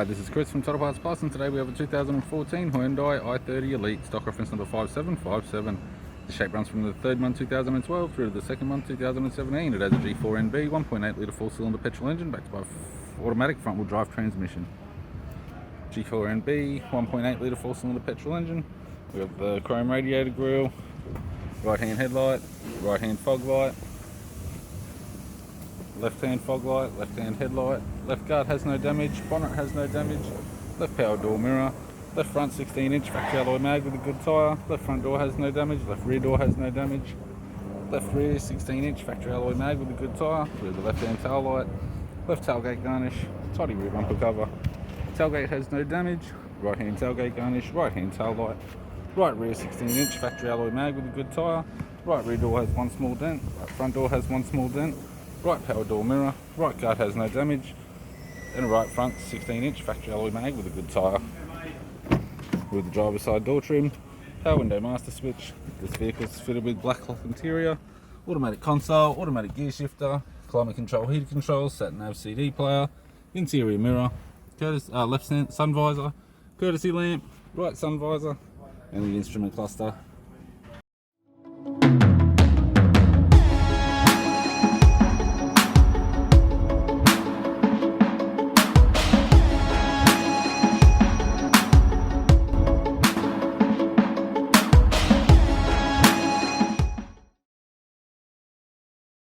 Hi, this is Chris from Total Parts Plus, and today we have a 2014 Hyundai i30 Elite, stock reference number 5757. The shape runs from the third month 2012 through to the second month 2017. It has a G4NB 1.8 litre 4-cylinder petrol engine backed by automatic front-wheel drive transmission. G4NB 1.8 litre 4-cylinder petrol engine. We have the chrome radiator grille, right-hand headlight, right-hand fog light, left-hand fog light, left-hand headlight, left guard has no damage, bonnet has no damage, left power door mirror, left front 16-inch factory alloy mag with a good tyre, left front door has no damage, left rear door has no damage, left rear 16-inch factory alloy mag with a good tyre, with the left-hand tail light, left tailgate garnish, tidy rear bumper cover, tailgate has no damage, right-hand tailgate garnish, right-hand tail light, right rear 16-inch factory alloy mag with a good tyre, right rear door has one small dent, right front door has one small dent, right power door mirror, right guard has no damage, and a right front 16-inch factory alloy mag with a good tyre. With the driver's side door trim, power window master switch. This vehicle is fitted with black cloth interior, automatic console, automatic gear shifter, climate control, heated controls, sat nav CD player, interior mirror, left sun visor, courtesy lamp, right sun visor, and the instrument cluster.